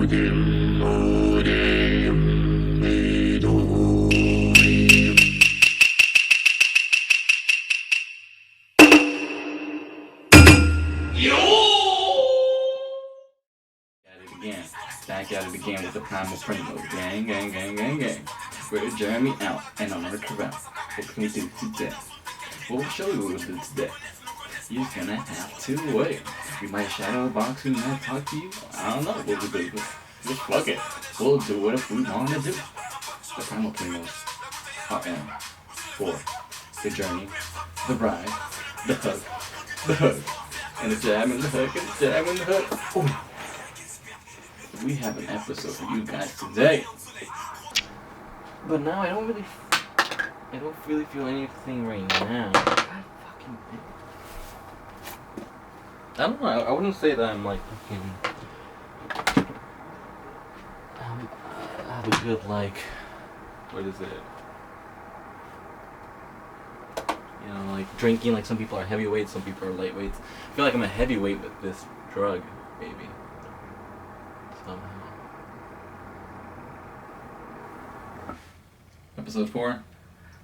Back at it again with the Primal Primos. Gang, gang, gang, gang, gang. With Jeremy out and Armando Corral. What can we do today? Well, we'll show you what we'll do today. You're gonna have to wait. We might shadow box, we might talk to you. I don't know what we'll do. Just fuck it. We'll do it if we want to do. The Primal Primos are in for the journey, the ride, the hug, and the jab and the hook, and the jab and the hook. Ooh. We have an episode for you guys today. But now I don't really feel anything right now. God fucking I don't know, I wouldn't say that I'm like fucking I have a good like, what is it? You know, like drinking, like some people are heavyweights, some people are lightweights. I feel like I'm a heavyweight with this drug, maybe. Episode 4,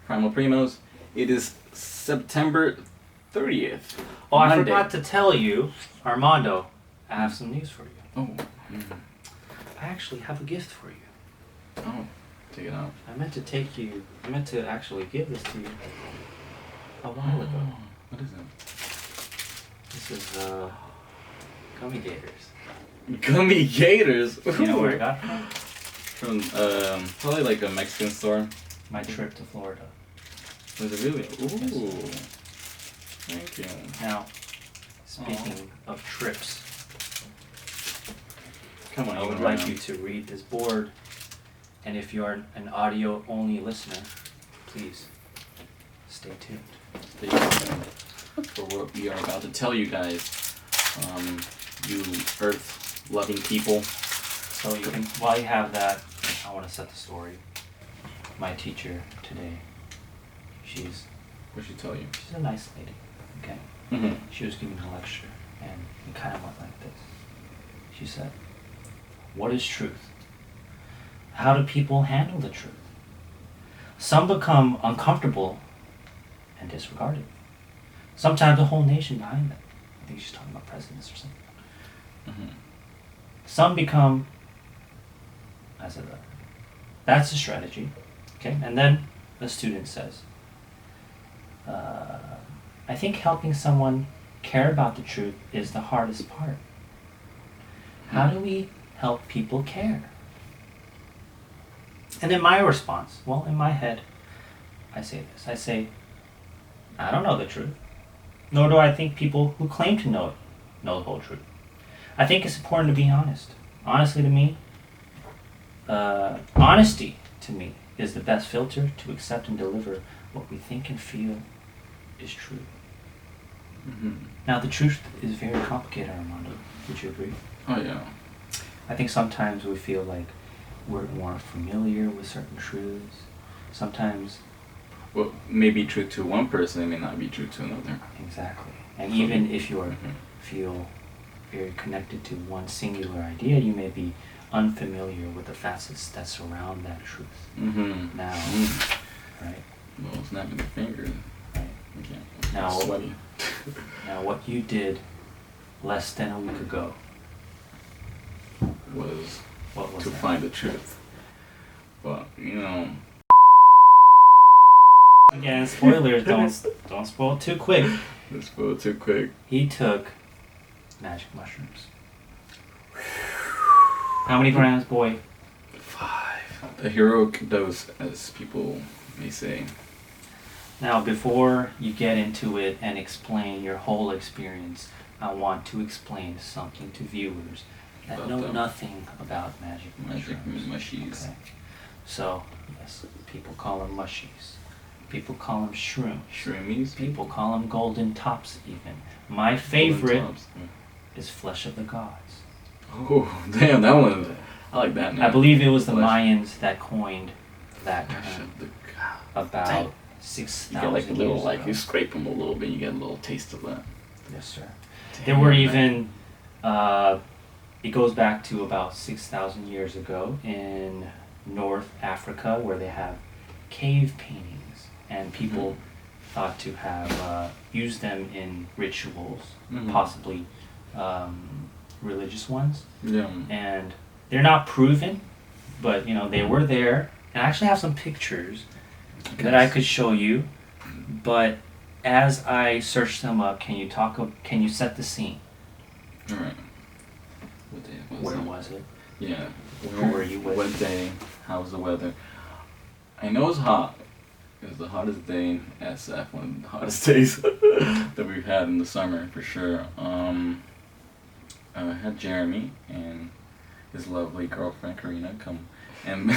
Primal Primos. It is September 30th. Oh, Monday. I forgot to tell you, Armando, I have some news for you. Oh. I actually have a gift for you. Oh, take it out. I meant to actually give this to you a while ago. What is it? This is, gummy gators. Gummy gators? You know where I got it from? Probably like a Mexican store. My trip to Florida. Was it really? Ooh. Yes. Thank you. Now, speaking of trips, Come on, I would like you to read this board, and if you are an audio-only listener, please stay tuned. Stay tuned for what we are about to tell you guys. You Earth-loving people. So you can, while you have that, I want to set the story. My teacher today, What'd she tell you? she's a nice lady, okay? Mm-hmm. She was giving a lecture, and it kind of went like this. She said, "What is truth? How do people handle the truth? Some become uncomfortable and disregard it. Sometimes the whole nation behind them." I think she's talking about presidents or something. Mm-hmm. Some become, I said that. That's a strategy, okay? And then the student says, I think helping someone care about the truth is the hardest part. How do we help people care? And then my response, well, in my head, I say this. I say, I don't know the truth. Nor do I think people who claim to know it know the whole truth. I think it's important to be honest. Honestly, to me, honesty to me is the best filter to accept and deliver what we think and feel is true. Mm-hmm. Now, the truth is very complicated, Armando. Would you agree? Oh, yeah. I think sometimes we feel like we're more familiar with certain truths. Sometimes... Well, may be true to one person, it may not be true to another. Exactly. And even if you feel very connected to one singular idea, you may be unfamiliar with the facets that surround that truth. Mm-hmm. Now, right? Well, snapping the finger. Right. Okay. Now, sweaty. Now, what you did less than a week ago was what to that? find the truth. But, you know... Again, spoilers, don't spoil it too quick. Don't spoil it too quick. He took magic mushrooms. How many grams, boy? 5. A heroic dose, as people may say. Now, before you get into it and explain your whole experience, I want to explain something to viewers that About know them. nothing about magic mushrooms. Mushies. Okay. So, yes, people call them mushies. People call them shrooms. Shroomies? People call them golden tops even. My favorite is flesh of the gods. Oh, damn, that one. I like that name. I believe it was the Flesh. Mayans that coined that Flesh term of the God. about Damn. 6,000 You get like a little, years like ago. you scrape them a little bit, you get a little taste of that. Yes, sir. Damn, There were man. even it goes back to about 6,000 years ago in North Africa, where they have cave paintings, and people thought to have used them in rituals, possibly religious ones. Yeah. And they're not proven, but you know they were there. And I actually have some pictures that I could show you. But as I search them up, can you set the scene? All right. What day was Where it? was it? Yeah. Where were you with? What day? How was the weather? I know it's hot. It was the hottest day in SF, one of the hottest days that we've had in the summer for sure. I had Jeremy and his lovely girlfriend Karina come and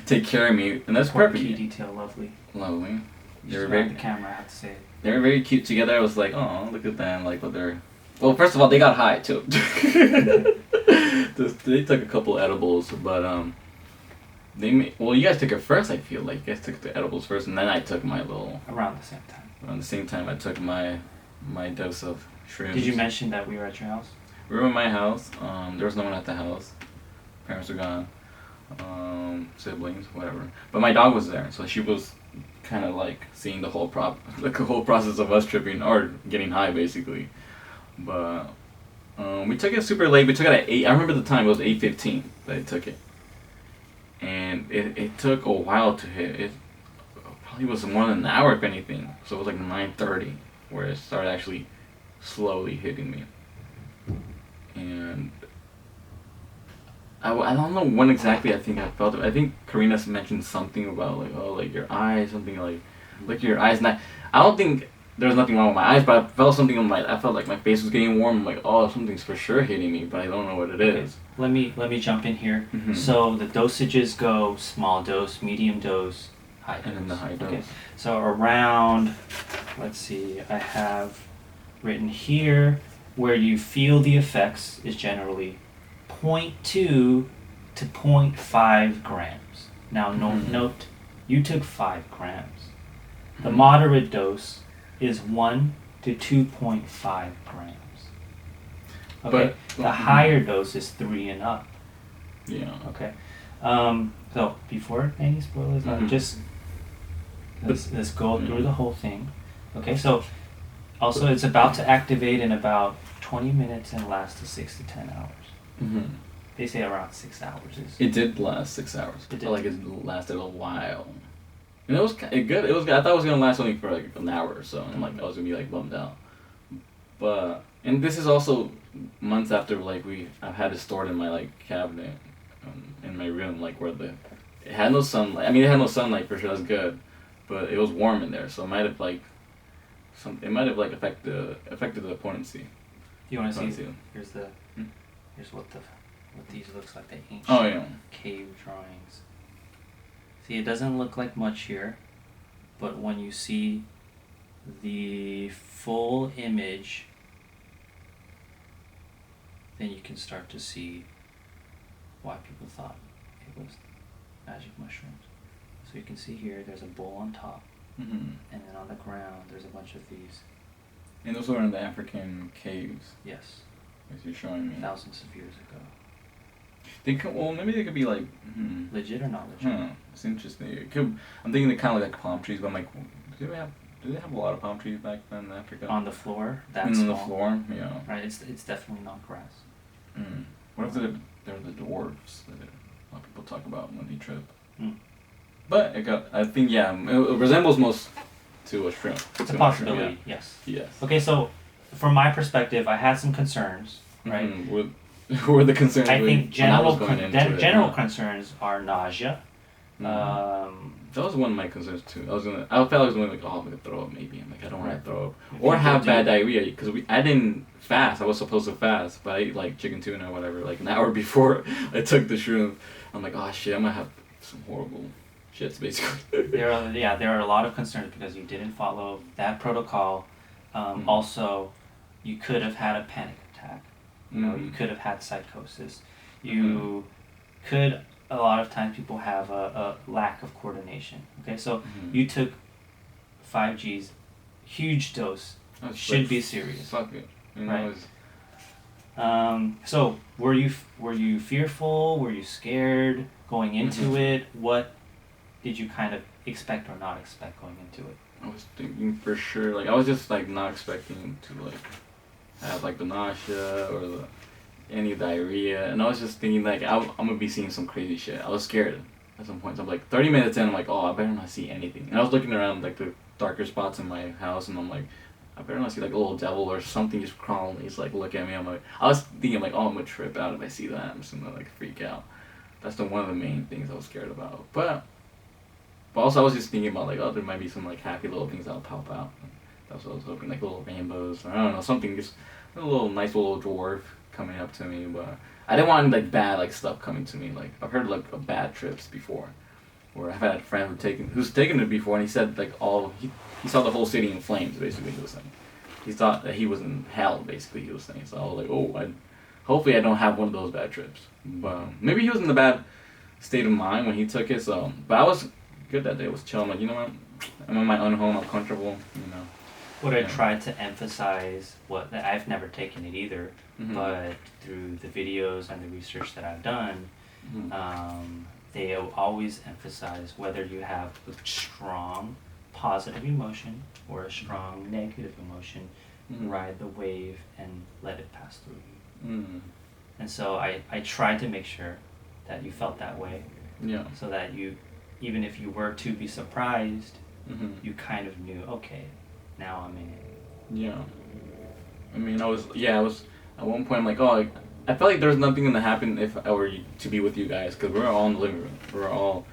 take care of me, and that's Important perfect. key detail, lovely. Lovely. They were Just very the camera, I have to say. They were very cute together. I was like, oh, look at them, like what they're. Well, first of all, they got high too. They took a couple edibles, but well, you guys took it first. I feel like you guys took the edibles first, and then I took my little. Around the same time. Around the same time, I took my dose of shrooms. Did you mention that we were at your house? We were in my house. There was no one at the house. Parents were gone. Siblings, whatever. But my dog was there, so she was kind of like seeing the whole process of us tripping or getting high, basically. But we took it super late. We took it at 8. I remember the time. It was 8:15 that I took it, and it took a while to hit. It probably was more than an hour, if anything. So it was like 9:30 where it started actually slowly hitting me. And I don't know when exactly I think I felt it. I think Karina mentioned something about like, oh, like your eyes, something like your eyes. And I don't think there was nothing wrong with my eyes, but I felt something on I felt like my face was getting warm. I'm like, oh, something's for sure hitting me, but I don't know what it is. Let me jump in here. So the dosages go small dose, medium dose, high dose. And then the high dose. Okay. So around, let's see, I have written here where you feel the effects is generally 0.2 to 0.5 grams. Now note, you took 5 grams. The moderate dose is 1 to 2.5 grams. Okay, the higher dose is 3 and up. Yeah. Okay. So before any spoilers, just let's go through the whole thing. Okay, so also it's about to activate in about 20 minutes and last to 6 to 10 hours. They say around 6 hours. It did last 6 hours. It did. Like it lasted a while. And it was good. It was good. I thought it was gonna last only for like an hour or so, and like I was gonna be like bummed out. But and this is also months after like I've had it stored in my like cabinet, in my room, like where it had no sunlight. I mean, it had no sunlight for sure. That's good, but it was warm in there, so it might have like affected the potency. You want to see? Here's what these looks like, the ancient Oh yeah. cave drawings. See, it doesn't look like much here, but when you see the full image, then you can start to see why people thought it was magic mushrooms. So you can see here, there's a bowl on top, and then on the ground, there's a bunch of these. And those were in the African caves. Yes. As you're showing me. Thousands of years ago. Maybe they could be like. Legit or not legit? It's interesting. I'm thinking they kind of look like palm trees, but I'm like, do they have a lot of palm trees back then in Africa? On the floor? That's on the floor, yeah. Right, it's definitely not grass. What if they're the dwarves that a lot of people talk about when they trip? But I think, it resembles most to a shrimp. It's a possibility, yes. Yes. Okay, so from my perspective, I had some concerns, right? Who were the concerns? I think general concerns are nausea. That was one of my concerns too. I felt I was going like, oh, I'm gonna throw up maybe. I'm like, I don't want to throw up or have bad diarrhea because I didn't fast. I was supposed to fast, but I ate like chicken tuna or whatever like an hour before I took the shroom. I'm like, oh shit, I'm gonna have some horrible shits basically. There are a lot of concerns because you didn't follow that protocol. Also, you could have had a panic attack. You could have had psychosis. You could. A lot of times people have a lack of coordination. Okay, so you took 5 Gs, huge dose, should be serious. Fuck it. Right. So were you fearful? Were you scared going into it? What did you kind of expect or not expect going into it? I was thinking for sure, like I was just like not expecting to like have like the nausea or any diarrhea, and I was just thinking like I'm gonna be seeing some crazy shit. I was scared at some points. I'm like 30 minutes in, I'm like, oh, I better not see anything. And I was looking around like the darker spots in my house, and I'm like, I better not see like a little devil or something just crawling. He's like, look at me. I'm like, I was thinking like, oh, I'm gonna trip out if I see that. I'm just gonna like freak out. That's one of the main things I was scared about. But also I was just thinking about like, oh, there might be some like happy little things that'll pop out. That's what I was hoping, like little rainbows, or I don't know, something just a little nice little dwarf coming up to me. But I didn't want like bad like stuff coming to me. Like I've heard like of bad trips before, where I've had a friend who's taken it before, and he said like he saw the whole city in flames. Basically, he was saying he thought that he was in hell. Basically, he was saying. So I was like, oh, hopefully I don't have one of those bad trips. But maybe he was in a bad state of mind when he took it. So, but I was good that day. I was chill. I'm like, you know what? I'm in my own home. I'm comfortable. You know. What I tried to emphasize, I've never taken it either, but through the videos and the research that I've done, they always emphasize whether you have a strong positive emotion or a strong negative emotion, ride the wave and let it pass through you. And so I tried to make sure that you felt that way, so that you, even if you were to be surprised, you kind of knew, okay, now I'm in it. Yeah. I mean, I was at one point I'm like, oh, I felt like there was nothing gonna happen if I were to be with you guys, because we were all in the living room.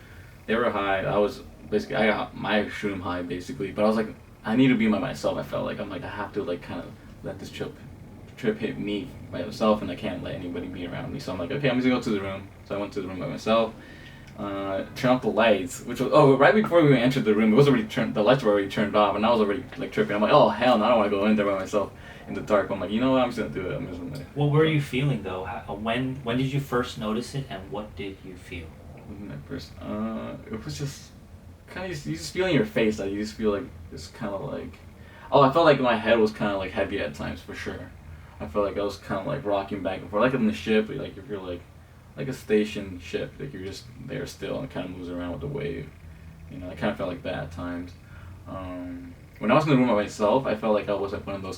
They were high. I got my shroom high basically, but I was like, I need to be by myself. I felt like I'm like I have to like kind of let this trip hit me by myself, and I can't let anybody be around me. So I'm like, okay, I'm just gonna go to the room. So I went to the room by myself. Turn off the lights, which was right before we entered the room. It was already the lights were already turned off, and I was already like tripping. I'm like, oh hell, no, I don't want to go in there by myself in the dark. But I'm like, you know what, I'm just gonna do it. I'm just gonna. What were you feeling though? When did you first notice it, and what did you feel? When I first, it was just kind of you just feel in your face. Like you just feel like it's kind of like, oh, I felt like my head was kind of like heavy at times for sure. I felt like I was kind of like rocking back and forth, like in the ship. Like if you're like a station ship, like you're just there still and it kind of moves around with the wave. You know, I kind of felt like that at times. When I was in the room by myself, I felt like I was like one of those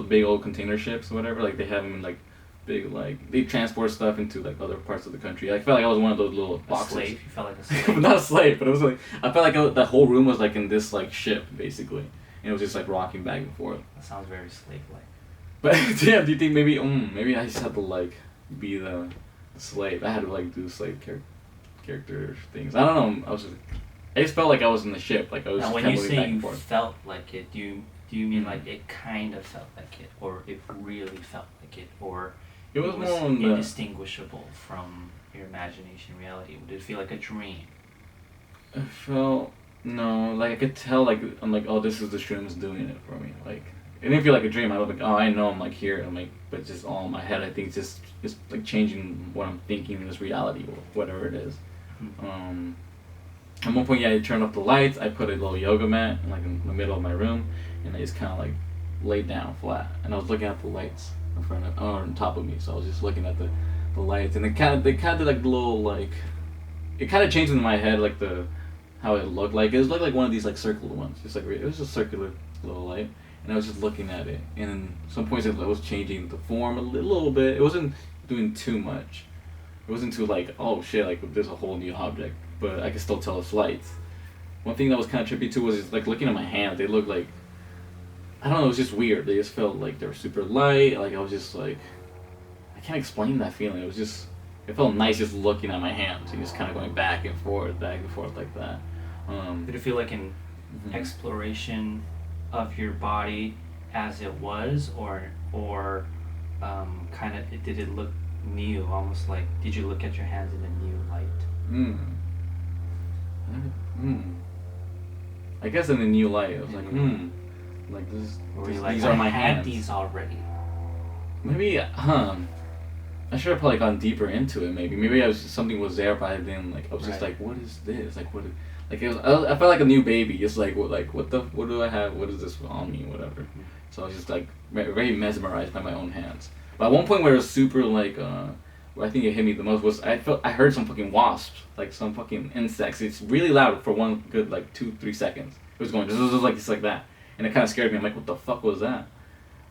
big old container ships or whatever. Like they have them in like big, like they transport stuff into like other parts of the country. I felt like I was one of those little boxes. A slave? You felt like a slave? Not a slave, but it was like I felt like the whole room was like in this like ship basically, and it was just like rocking back and forth. That sounds very slave-like. But yeah, do you think maybe I just had to like be the slave? I had to like do slave character things. I don't know. I just felt like I was in the ship. Like I was. Now, just when kind you of say back and you forth. felt like it, do you mean like it kind of felt like it, or it really felt like it, or It was more on the. indistinguishable from your imagination reality? Did it feel like a dream? I felt like I could tell I'm like, oh, this is the shrooms doing it for me. Like it didn't feel like a dream. I was like, oh, I know I'm like here. I'm like, but it's just all in my head. I think it's just like changing what I'm thinking in this reality or whatever it is. At one point, I turned off the lights. I put a little yoga mat in the middle of my room, and I just kind of like laid down flat. And I was looking at the lights on top of me. So I was just looking at the lights, and they kind of did like the little like, it kind of changed in my head like how it looked like. It was like one of these like circular ones, just like it was a circular little light. And I was just looking at it, and then some points it was changing the form a little bit. It wasn't doing too much. It wasn't too like, oh shit, like there's a whole new object, but I could still tell it's lights. One thing that was kind of trippy too was just, like looking at my hands. They looked like, I don't know, it was just weird. They just felt like they were super light. Like I was just like, I can't explain that feeling. It felt nice just looking at my hands and just kind of going back and forth like that. Did it feel like an exploration of your body as it was, or kind of did it look new, almost like, did you look at your hands in a new light? I guess in a new light, I was like, like this. Or these like, are my I had hands. these already. Maybe, I should have probably gone deeper into it. Maybe something was there, but I didn't like. I was just like, what is this? Like what? Like it was, I felt like a new baby. Just like what do I have? What is this on me? Whatever. So I was just like very mesmerized by my own hands. But at one point where it was super like, where I think it hit me the most was I heard some fucking wasps, like some fucking insects. It's really loud for one good like 2-3 seconds. It was going just like just like that, and it kind of scared me. I'm like, what the fuck was that?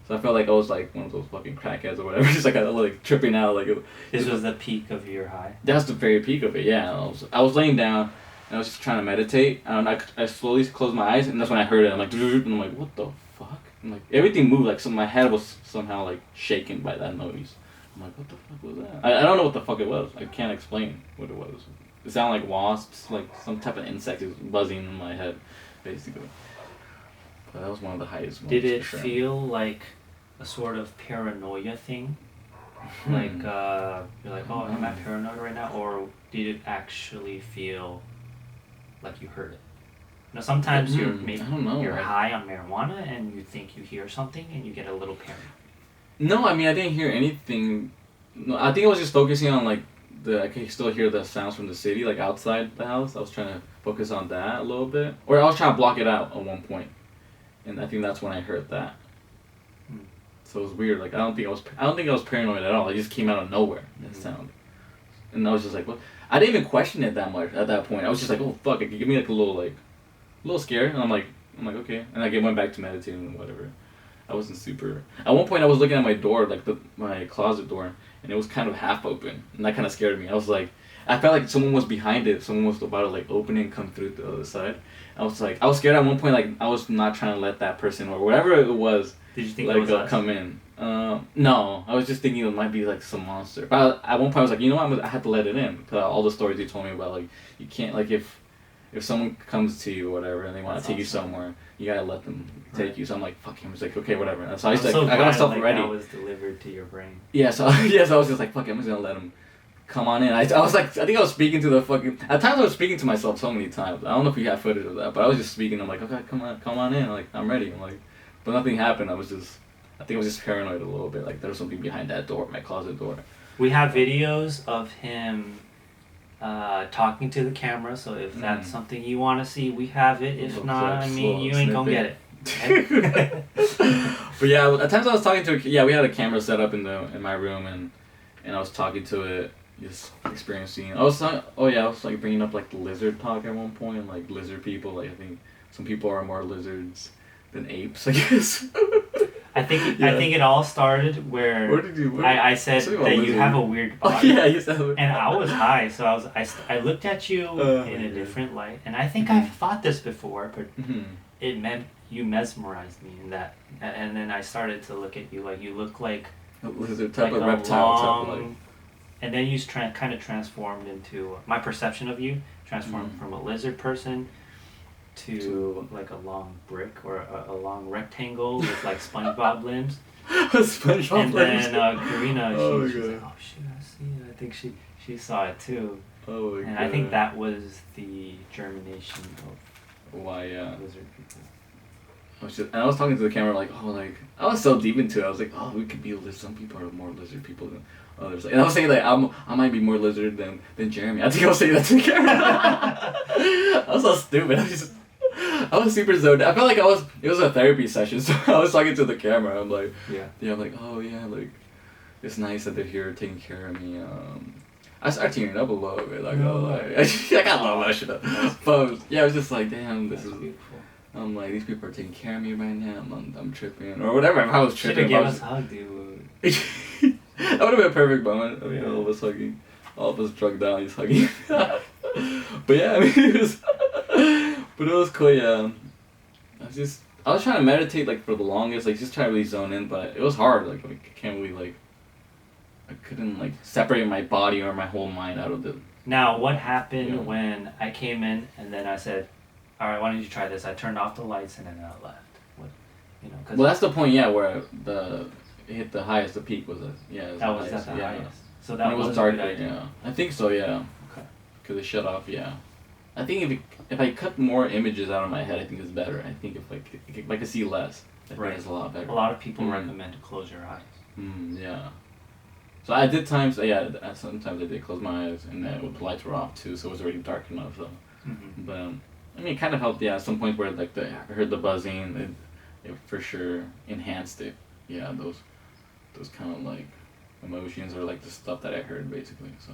So I felt like I was like one of those fucking crackheads or whatever, just like tripping out. Like This was the peak of your high. that's the very peak of it. Yeah, I was laying down and I was just trying to meditate, and I slowly closed my eyes, and that's when I heard it. I'm like, and I'm like, what the fuck? And like everything moved, like my head was somehow like shaken by that noise. I'm like, what the fuck was that? I don't know what the fuck it was. I can't explain what it was. It sounded like wasps, like some type of insect is buzzing in my head, basically. But that was one of the highest ones. Did it for sure. feel like a sort of paranoia thing? Like, you're like, oh, am I paranoid right now? Or did it actually feel like you heard it? Now, sometimes you're maybe I don't know. you're high on marijuana and you think you hear something and you get a little paranoid. No, I mean, I didn't hear anything. No, I think I was just focusing on like I could still hear the sounds from the city, like outside the house. I was trying to focus on that a little bit, or I was trying to block it out at one point, and I think that's when I heard that. So it was weird. Like I don't think I was paranoid at all. It just came out of nowhere. That sound, and I was just like, what? I didn't even question it that much at that point. I was just like, oh fuck! It gave me like a little scared, and I'm like okay, and I went back to meditating and whatever. I wasn't super. At one point, I was looking at my door, like my closet door, and it was kind of half open, and that kind of scared me. I was like, I felt like someone was behind it. Someone was about to like open it and come through the other side. I was scared at one point. Like I was not trying to let that person or whatever it was. Did you think like it was us? come in? No, I was just thinking it might be like some monster. But at one point, I was like, you know what? I had to let it in because all the stories you told me about, like you can't like if someone comes to you or whatever and they want to take you somewhere, you gotta let them take you. So I'm like, fuck him. I was like, okay, whatever. And so I got myself ready. That was delivered to your brain. Yeah, so I was just like, fuck it, I'm just gonna let him come on in. I was like, I think I was speaking to the fucking. At times I was speaking to myself so many times. I don't know if we have footage of that, but I was just speaking. I'm like, okay, come on in. Like I'm ready. I'm like, but nothing happened. I think I was just paranoid a little bit. Like there was something behind that door, my closet door. We have videos of him talking to the camera, so if that's something you want to see, we have it. If not, I mean, you ain't gonna get it. Okay? But yeah, at times I was talking to we had a camera set up in my room, and I was talking to it, just experiencing. I was like bringing up like the lizard talk at one point, like lizard people. Like I think some people are more lizards than apes, I guess. I think it all started where I said that you have a weird body. Oh, yeah, you said it. And I was high, so I looked at you in a different light, and I think I've thought this before, but it meant you mesmerized me in that, and then I started to look at you like you look like a lizard type, like of reptile type, like. And then you kind of transformed into my perception of you transformed from a lizard person to like a long brick or a long rectangle with like SpongeBob limbs. SpongeBob and limbs. then Karina, she was God. like, oh shit, I see it. I think she saw it too. Oh my and God. I think that was the germination of why lizard people. I was talking to the camera like, I was so deep into it. I was like, oh, we could be a lizard. Some people are more lizard people than others. And I was saying like, I might be more lizard than Jeremy. I think I was saying that to the camera. I was so stupid. I was super zoned. I felt like it was a therapy session, so I was talking to the camera. I'm like, I'm like, oh yeah, like, it's nice that they're here taking care of me. I started tearing up a little bit, like, I got a little emotional. But yeah, I was just like, damn, this is beautiful. I'm like, these people are taking care of me right now. I'm tripping or whatever. If I was tripping, should've gave us a hug, dude. That would have been a perfect moment. I mean, all of us hugging, all of us drugged down, just hugging. But yeah, I mean, but it was cool. Yeah, I was trying to meditate like for the longest, like just trying to really zone in, but it was hard. Like I can't really I couldn't like separate my body or my whole mind out of it. Now, what happened when I came in and then I said, all right, why don't you try this? I turned off the lights and then I left. Cause well, that's the point, where it hit the highest. The peak was that was at the highest. So that was dark. Yeah, I think so. Yeah. Okay. Because it shut off. Yeah. I think if I cut more images out of my head, I think it's better. I think if I could see less, I think it's a lot better. A lot of people recommend to close your eyes. Yeah. So I did times. Sometimes I did close my eyes, and the lights were off too, so it was already dark enough. So, but I mean, it kind of helped. Yeah, at some point where I heard the buzzing, it for sure enhanced it. Yeah, those kind of like emotions or like the stuff that I heard basically. So,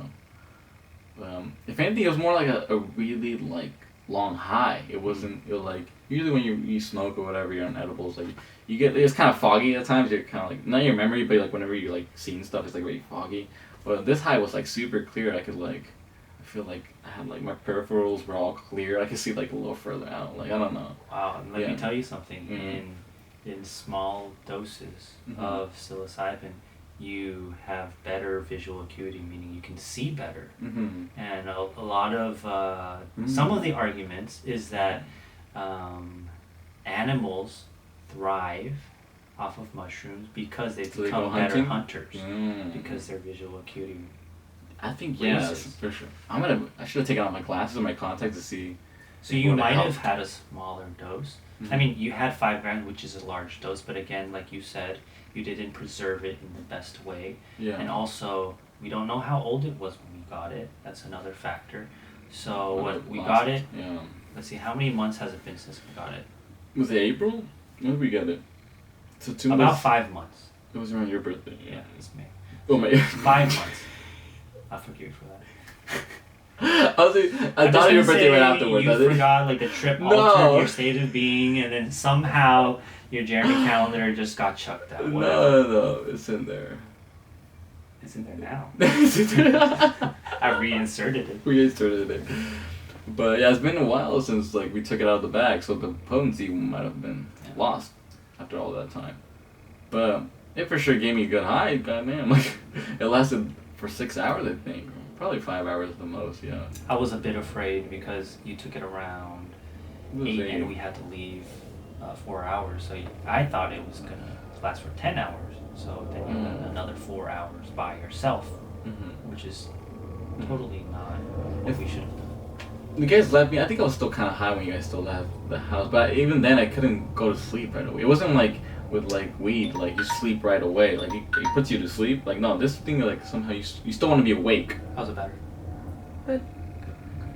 if anything, it was more like a really like long high. It wasn't. It was like usually when you smoke or whatever, you're on edibles. Like you get it's kind of foggy at times. You're kind of like not your memory, but like whenever you're like seeing stuff, it's like very foggy. But this high was like super clear. I could like. I feel like I had like my peripherals were all clear. I could see like a little further out. Like I don't know. Wow, and let me tell you something. Mm-hmm. In small doses Mm-hmm. of psilocybin, you have better visual acuity, meaning you can see better. Mm-hmm. And a lot of some of the arguments is that animals thrive off of mushrooms because they So they become go better hunting? hunters Mm. because their visual acuity. I think Raises. yes, for sure. I should have taken out my glasses and my contacts to see. So you Would it might help? have had a smaller dose. Mhm. I mean, you had 5 grams, which is a large dose, but again, like you said, you didn't preserve it in the best way. Yeah. And also, we don't know how old it was when we got it. That's another factor. So what we got it. Yeah. Let's see, how many months has it been since we got it? Was it April? When did we get it? So 2 About months. 5 months. It was around your birthday. Yeah, it's May. Oh my. 5 months. I forgive you for that. I thought it was just your gonna birthday right say afterwards. You I didn't- forgot, like the trip No. altered your state of being, and then somehow your Jeremy calendar just got chucked out. Whatever. No, it's in there. It's in there now. It's in there. I reinserted it. We inserted it. But yeah, it's been a while since like we took it out of the bag, so the potency might have been lost after all that time. But it for sure gave me a good high. Goddamn, like it lasted for 6 hours, I think, probably 5 hours at the most. Yeah. I was a bit afraid because you took it around It was 8 a- and we had to leave 4 hours. So I thought it was gonna last for 10 hours. So then you had another 4 hours by yourself, Mhm. which is totally not what we should have done. You guys left me. I think I was still kind of high when you guys still left the house, but even then I couldn't go to sleep right away. It wasn't like with like weed, like you sleep right away, like it puts you to sleep. Like no, this thing like somehow you still want to be awake. How's it better?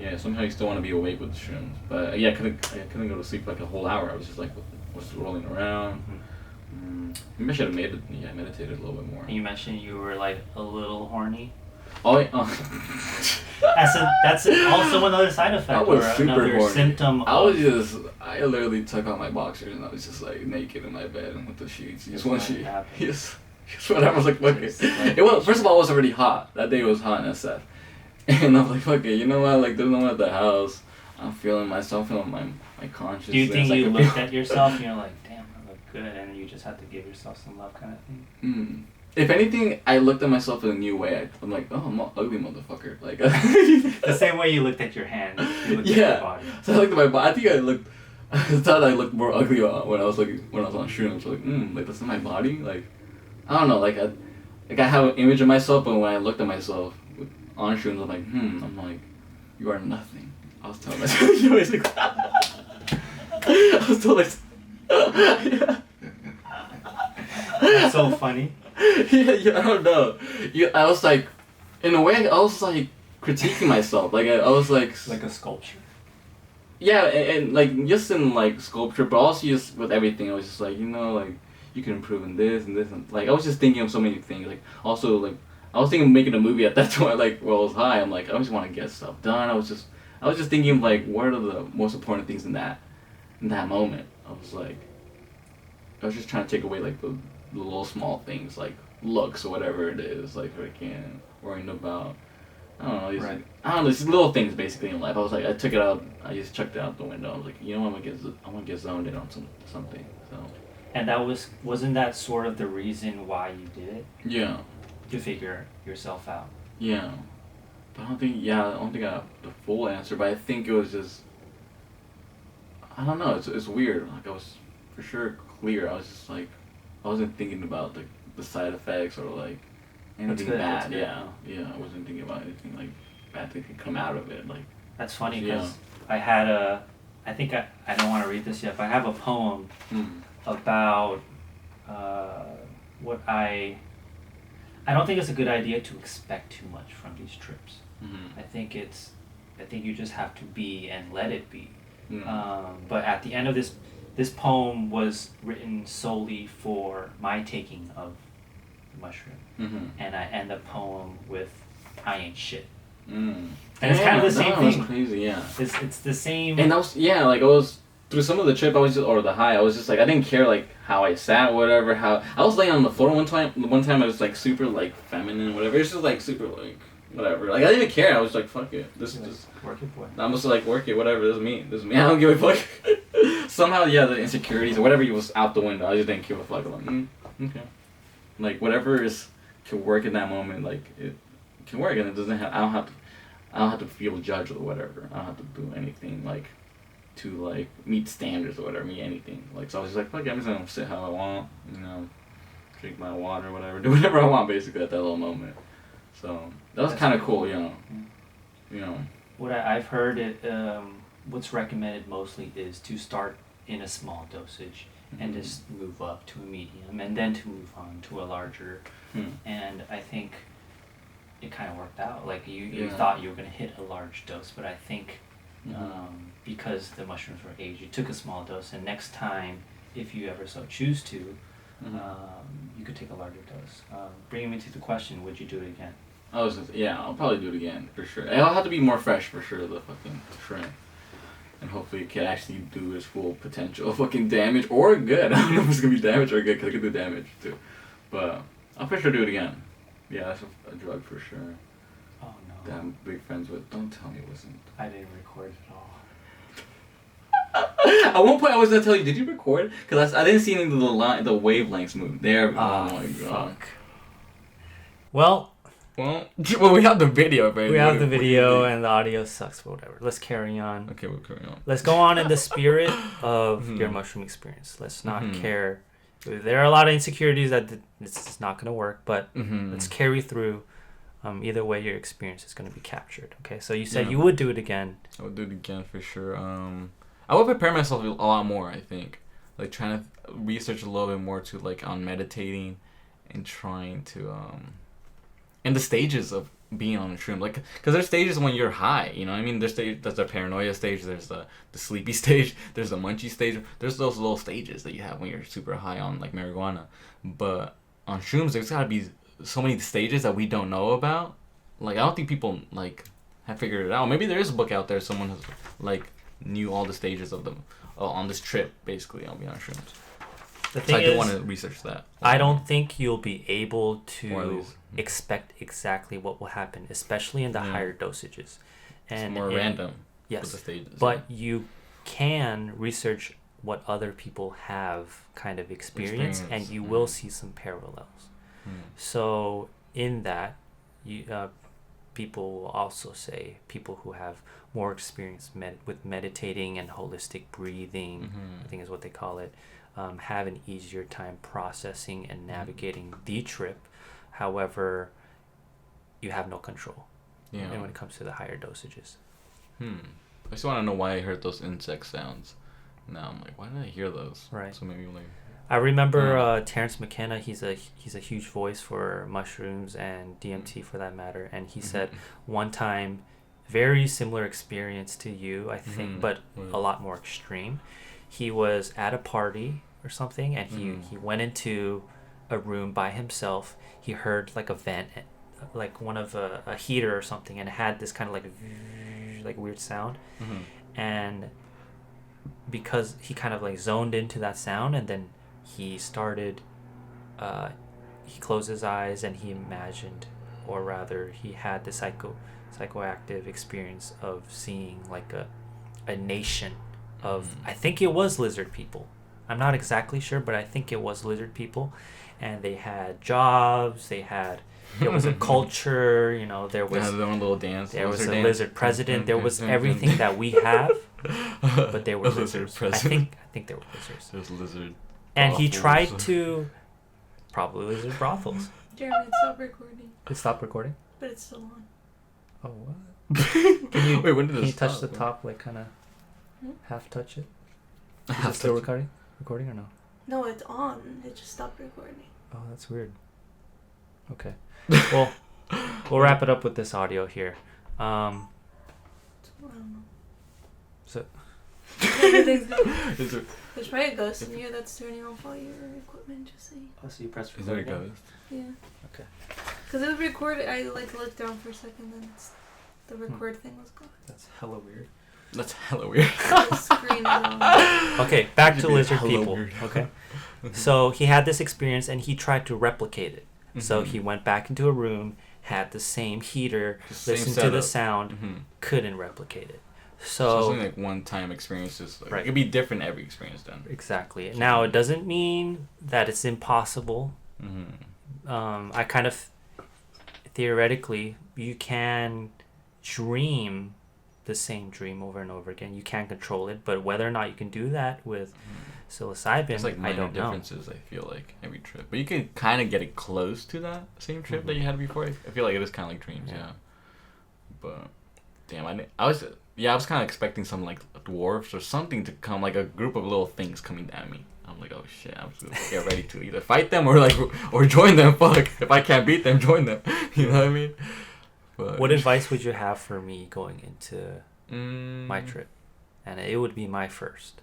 Yeah, somehow you still want to be awake with the shrooms. But yeah, I couldn't go to sleep for like a whole hour. I was just like was rolling around. Maybe I should have meditated a little bit more. And you mentioned you were like a little horny. Oh, yeah, That's also another side effect I was or super another horny. symptom. I literally took off my boxers and I was just like naked in my bed with the sheets. Just one sheet. Yes. Just whatever. I was like, fuck it. It was, first of all, it was already hot. That day it was hot in SF. And I was like, fuck it, you know what? Like, there's no one at the house. I'm feeling myself, feeling my consciousness. Do you think I you could looked feel- at yourself and you're like, damn, I look good, and you just have to give yourself some love kind of thing? If anything, I looked at myself in a new way. I'm like, oh, I'm an ugly motherfucker. Like, The same way you looked at your hand, you looked at your body. So I looked at my body. I think I thought I looked more ugly when I was on shrooms. So like that's not my body. Like, I don't know. Like I have an image of myself, but when I looked at myself on shrooms, I'm like, I'm like, you are nothing. I was telling myself, basically. I was telling myself, yeah. That's so funny. yeah, I don't know. I was like, in a way, I was like critiquing myself. Like I was like Like a sculpture. yeah, and like just in like sculpture, but also just with everything. I was just like, like you can improve in this and this, and like I was just thinking of so many things. Like also like I was thinking of making a movie at that time. Like while I was high, I'm like I just want to get stuff done. I was just thinking of like what are the most important things in that moment. I was just trying to take away like the little small things like looks or whatever it is, like I can't worrying about. I don't know. These little things basically in life. I was like, I took it out. I just chucked it out the window. I was like, I'm gonna get zoned in on something. So. And wasn't that sort of the reason why you did it? Yeah. To figure yourself out. Yeah. But I don't think I got the full answer. But I think it was just. I don't know. It's weird. Like I was for sure clear. I was just like, I wasn't thinking about like the side effects or like anything bad. Yeah. I wasn't thinking about anything like bad that could come out of it. Like. That's funny because I had I think I don't want to read this yet, but I have a poem about what I don't think it's a good idea to expect too much from these trips. I think you just have to be and let it be. But at the end of this poem was written solely for my taking of mushroom, Mm-hmm. and I end the poem with "I ain't shit." Mm. And it's kind of the same that thing. was crazy, yeah. It's the same. And that was, yeah, like, I was, through some of the trip, I was just, or the high, I was just like, I didn't care, like, how I sat, whatever, how, I was laying on the floor one time I was, like, super, like, feminine, whatever, it's just, like, super, like, whatever, like, I didn't even care, I was like, fuck it, this is just, work it, boy. I'm just like, work it, whatever, this is me, I don't give a fuck. Somehow, yeah, the insecurities, or whatever was out the window, I just didn't give a fuck, I'm like, okay. Like, whatever is, can work in that moment, like, it can work, and it doesn't have, I don't have to feel judged or whatever. I don't have to do anything like to like meet standards or whatever, meet anything. Like, so I was just like, fuck it, I'm just gonna sit how I want, drink my water or whatever, do whatever I want basically at that little moment. So that was kind of cool, What I've heard, what's recommended mostly is to start in a small dosage and just move up to a medium and then to move on to a larger. And I think it kind of worked out. Like you thought you were going to hit a large dose, but I think because the mushrooms were aged, you took a small dose, and next time, if you ever so choose to, you could take a larger dose. Bringing me to the question, would you do it again? I'll probably do it again for sure. It'll have to be more fresh for sure, the fucking shrimp. And hopefully it can actually do its full potential of fucking damage or good. I don't know if it's gonna be damage or good, because it could do damage too. But I'll for sure do it again. Yeah, that's a drug for sure. Oh no. That I'm big friends with. Don't tell me it wasn't. I didn't record it at all. At one point I was gonna tell you, did you record? Because I didn't see any of the wavelengths move. There. Oh my god. Fuck. Well, we have the video, baby. We have the video and the audio sucks, but whatever. Let's carry on. Okay, we'll carry on. Let's go on in the spirit of your mushroom experience. Let's not care. There are a lot of insecurities that it's not going to work, but let's carry through. Either way, your experience is going to be captured. Okay, so you said you would do it again. I would do it again for sure. I would prepare myself a lot more, I think. Like, trying to research a little bit more to, like, on meditating and trying to, and the stages of being on a shroom, like, because there's stages when you're high, you know what I mean? There's the paranoia stage, there's the sleepy stage, there's the munchy stage, there's those little stages that you have when you're super high on, like, marijuana. But on shrooms, there's gotta be so many stages that we don't know about. Like, I don't think people, like, have figured it out. Maybe there is a book out there, someone has, like, knew all the stages of them on this trip, basically, on being on shrooms. The thing so I is, do want to research that. I don't think you'll be able to expect exactly what will happen, especially in the higher dosages. And it's more random. Yes, with the stages, but you can research what other people have kind of experienced, and you will see some parallels. So in that, people will also say people who have more experience with meditating and holistic breathing, I think is what they call it, have an easier time processing and navigating the trip. However, you have no control when it comes to the higher dosages. I just want to know why I heard those insect sounds. Now I'm like, why did I hear those? Right. So maybe like. I remember Terrence McKenna. He's a huge voice for mushrooms and DMT for that matter, and he said one time, very similar experience to you, I think, but a lot more extreme. He was at a party or something, and he went into a room by himself. He heard like a vent, like one of a heater or something, and it had this kind of like weird sound, and because he kind of like zoned into that sound, and then he started he closed his eyes and he imagined, or rather he had the psychoactive experience of seeing like a nation of, I think it was lizard people. I'm not exactly sure, but I think it was lizard people, and they had jobs, there was a culture, there was their own little dance. There was a lizard president. There was everything that we have, but they were lizards. I think they were lizards. There's lizard. And he tried to, probably lizard brothels. Jeremy, stop recording. It stopped recording? But it's still on. Oh, what? Wait, when did it Can you stop? touch the top, like kind of half touch it? Is Half it still touch it. recording or no? No, it's on. It just stopped recording. Oh, that's weird. Okay. Well, we'll wrap it up with this audio here. I don't know. So, Everything's good. Is there, There's probably a ghost in here that's turning off all your equipment, just saying. Oh, so you press is there a record again? ghost? Yeah. Okay. Because it was recorded, I like looked down for a second, then the record thing was gone. That's hella weird. That's hella weird. The screen is on. Okay, back to You'd be lizard hella people. weird. Okay. So he had this experience and he tried to replicate it. So he went back into a room, had the same heater, The same listened to the setup. sound, Mm-hmm. couldn't replicate it. So it's So only like one-time experiences. Like, Right. It could be different every experience then. exactly. Now it doesn't mean that it's impossible. Mm-hmm. I kind of theoretically you can dream the same dream over and over again. You can control it, but whether or not you can do that with psilocybin, It's like I minor don't know. differences, I feel like, every trip. But you can kind of get it close to that same trip that you had before. I feel like it is kind of like dreams, Yeah. yeah. But, damn, I was kind of expecting some, like, dwarfs or something to come, like a group of little things coming at me. I'm like, oh shit, I'm just gonna get ready to either fight them or, like, or join them. Fuck, if I can't beat them, join them. You know what I mean? But, What advice would you have for me going into my Mm, trip? And it would be my first.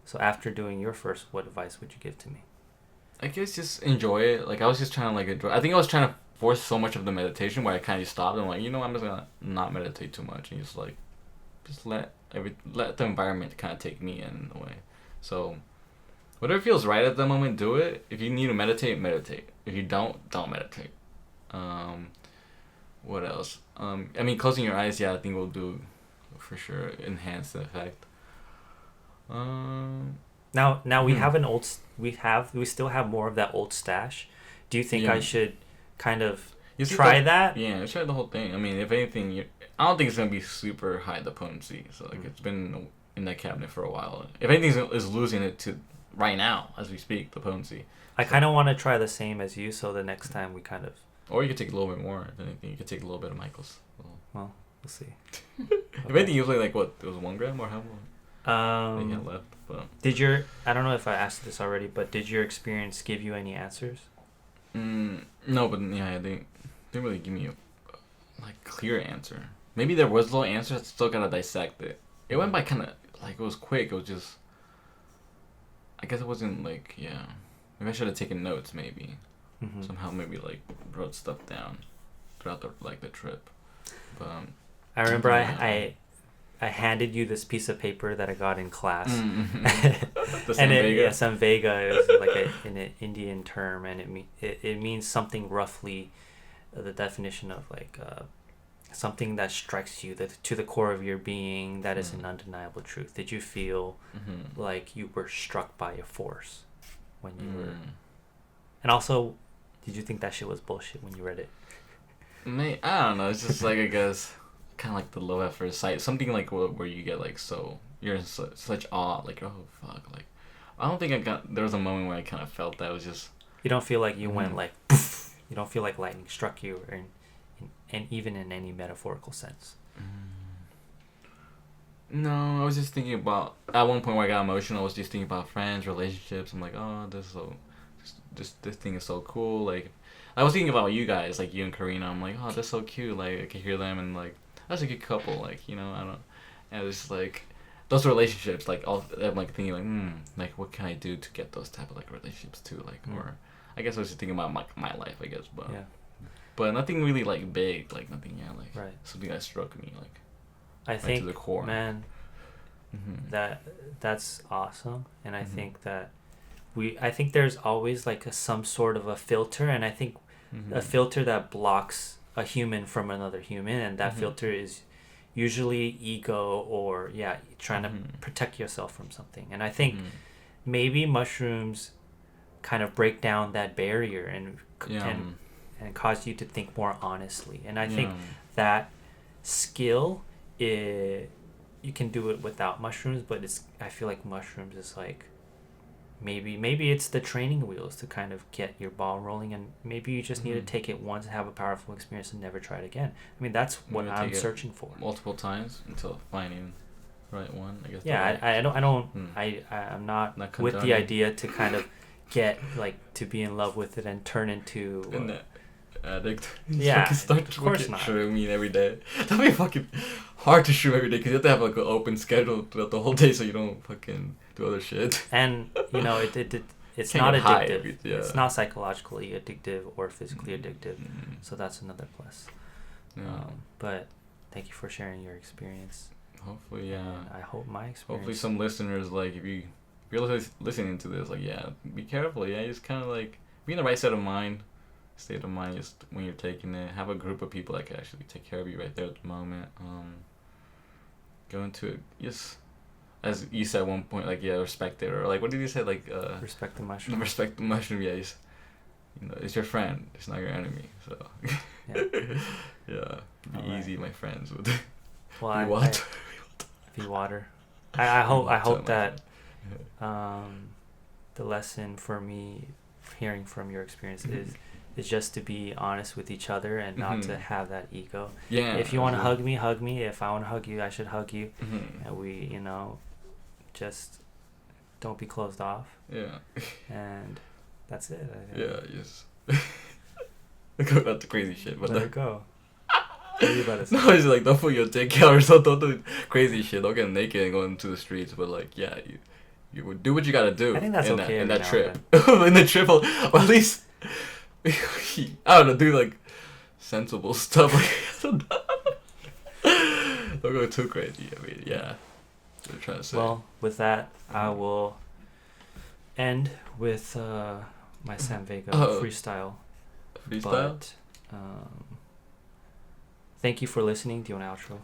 So after doing your first, what advice would you give to me? I guess just enjoy it. Like, I was just trying to, like, enjoy. I think I was trying to force so much of the meditation where I kind of stopped. I'm like, you know, I'm just gonna not meditate too much and just, like, just let the environment kind of take me in a way. So, whatever feels right at the moment, do it. If you need to meditate, meditate. If you don't meditate. What else? I mean, closing your eyes, yeah, I think will do, for sure, enhance the effect. Now we Hmm. have we still have more of that old stash. Do you think I Yeah. should kind of You see try the- that? Yeah, try the whole thing. I mean, if anything, I don't think it's gonna be super high the potency. So like, it's been in that cabinet for a while. If anything, is losing it to right now as we speak, the potency. I kind of want to try the same as you, so the next time we kind of Or you could take a little bit more. If anything, you could take a little bit of Michael's. we'll see. If anything, usually like what? It was 1 gram or how much? They had Um, left, but I don't know if I asked this already, but did your experience give you any answers? no, but yeah, they didn't really give me a like clear answer. Maybe there was a little answer. I still gotta dissect it. It went by kind of like it was quick. It was just. I guess it wasn't like Maybe I should have taken notes. Maybe somehow maybe like wrote stuff down throughout the trip. But I remember Yeah. I handed you this piece of paper that I got in class. the And Samvega. Samvega is like an Indian term, and it means something roughly, the definition of like something that strikes you to the core of your being that is an undeniable truth. Did you feel like you were struck by a force when you were? And also, did you think that shit was bullshit when you read it? I don't know. It's just like I guess kind of like the love at first sight. Something like where you get like you're in such awe. Like oh fuck. Like I don't think there was a moment where I kind of felt that. It was just. You don't feel like you went like poof. You don't feel like lightning struck you, or and even in any metaphorical sense. No, I was just thinking about at one point where I got emotional. I was just thinking about friends, relationships. I'm like, oh, this thing is so cool. Like, I was thinking about you guys, like you and Karina. I'm like, oh, that's so cute. Like, I could hear them and like that's a good couple. Like, you know, I don't. And it was just like those relationships. Like, I'm like thinking like what can I do to get those type of like relationships too? Like, or I guess I was just thinking about my life. I guess, but Yeah. but nothing really like big. Like nothing. Yeah, like Right. something that struck me. Like. I to think, the core. man, Mm-hmm. that's awesome, and I think that I think there's always like some sort of a filter, and I think a filter that blocks a human from another human, and that filter is usually ego or trying to protect yourself from something. And I think maybe mushrooms kind of break down that barrier and cause you to think more honestly. And I think that skill you can do it without mushrooms, but I feel like mushrooms is like maybe it's the training wheels to kind of get your ball rolling, and maybe you just need to take it once, have a powerful experience, and never try it again. I mean, that's what I'm searching for. Multiple times until finding the right one. I guess. Yeah, I'm not with condoning. the idea to kind of get like to be in love with it and turn into An addict. Yeah, Start of course fucking not. shroomy every day. That'd be fucking. hard to stream every day because you have to have like an open schedule throughout the whole day so you don't fucking do other shit. And you know it's Can't not get high addictive. yeah. It's not psychologically addictive or physically addictive. Mm-hmm. So that's another plus. Yeah. But thank you for sharing your experience. Hopefully, yeah. And I hope my experience. Hopefully, some listeners like if you're listening to this, like yeah, be careful. Yeah, just kind of like be in the right state of mind just when you're taking it. Have a group of people that can actually take care of you right there at the moment. Go into it just as you said at one point, like yeah, respect it, or like what did you say, like respect the mushroom. Respect the mushroom. Yeah, it's your friend. It's not your enemy. So yeah, be easy, my friends. With well, be water. Be water. I hope that the lesson for me hearing from your experience is just to be honest with each other and not to have that ego. Yeah. If you want to hug me, hug me. If I want to hug you, I should hug you. And we, just don't be closed off. Yeah. And that's it. Yeah, yes. Not the crazy shit, but let it go. What are you about to say? No, it's like don't put your dick out or something. Don't do crazy shit. Don't get naked and go into the streets. But like, yeah, you would do what you gotta do. I think that's okay. In that trip, in the trip, or at least I don't know, do like sensible stuff. Like don't go too crazy. I mean, yeah. What I'm trying to say. Well, with that, I will end with my San Vega freestyle. But, thank you for listening. Do you want an outro?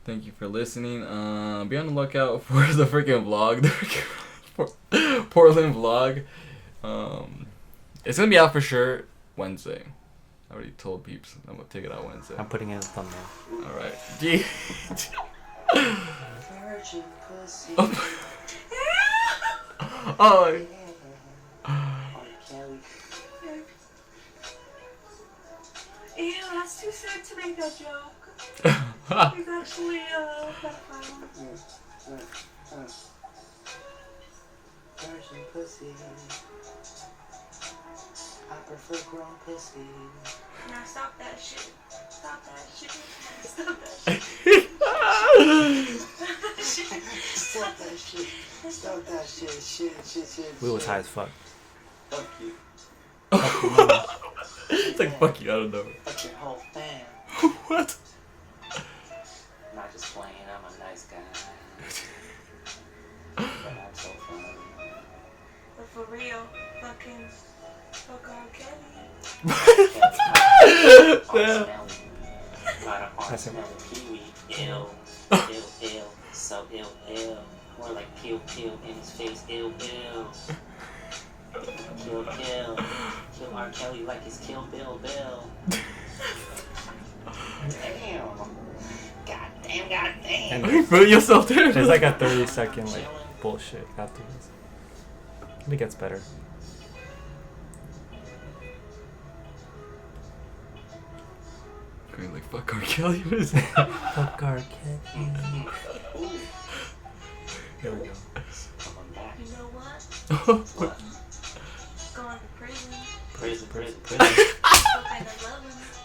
Thank you for listening. Be on the lookout for the freaking vlog. The Portland vlog. It's gonna be out for sure Wednesday. I already told peeps I'm gonna take it out Wednesday. I'm putting in a thumbnail. Alright. Oh. Ew, that's too sad to make that joke. It's actually pedophile. Virgin pussy. I prefer grown pussy. Now stop that shit. Stop that shit. Stop that shit. Stop that shit. Stop that shit. Shit. We was high as fuck. Fuck you. It's like fuck you, I don't know. Fuck your whole fam. What? I'm not just playing, I'm a nice guy. But I'm so fun. But for real, fucking fuck R. Kelly. Ill, so ill. More like peel in his face, ill. Kill R. Kelly like his Kill Bill. Damn. Goddamn. Are you feeling yourself there? There's like a 30-second bullshit afterwards. It gets better. Like fuck R. Kelly. Fuck R. Kelly. There we go. You know what? What? Going to prison. Prison. Still kind of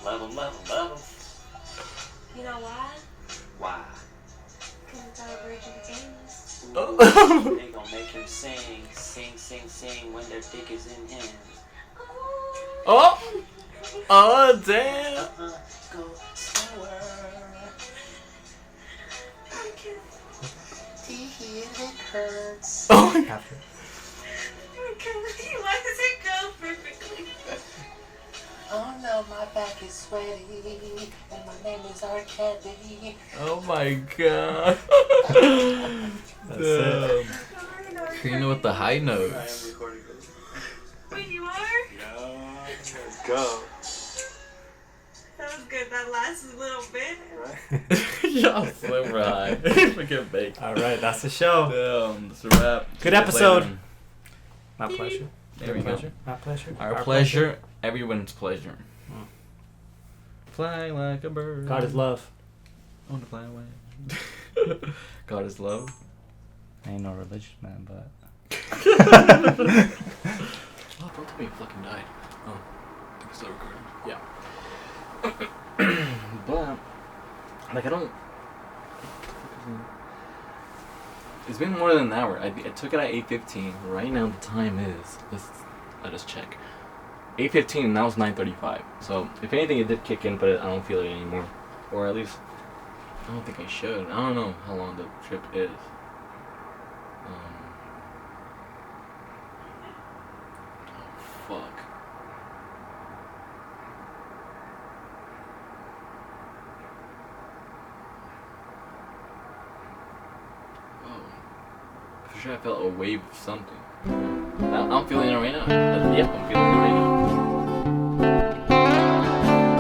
love him. Love him. You know why? Why? Because it's our virgin anus. They gon' make him sing when their dick is in him. Oh damn. Go slower. It hurts. After. Why does it go perfectly? Oh no, my back is sweaty, and my name is R. Kelly. Oh my god. That's it. Trina with the high notes. Wait, you are? Yeah, let's go. That was good. That last little bit. Right? Y'all so right. Freaking bake. Alright, that's the show. Damn, that's a wrap. Good episode. My pleasure. There we go. My pleasure. Our pleasure. Everyone's pleasure. Fly like a bird. God is love. I want to fly away. God is love. I ain't no religious man, but. Oh, don't tell me you fucking died. Oh, I think it's still recording. Yeah. But, like, I don't It's been more than an hour. I took it at 8:15. Right now the time is, let us check. 8:15, now it's 9:35. So if anything, it did kick in, but I don't feel it anymore. Or at least, I don't think I should. I don't know how long the trip is. Oh, fuck. For sure I felt a wave of something. I'm feeling it right now. Yep, I'm feeling it right now.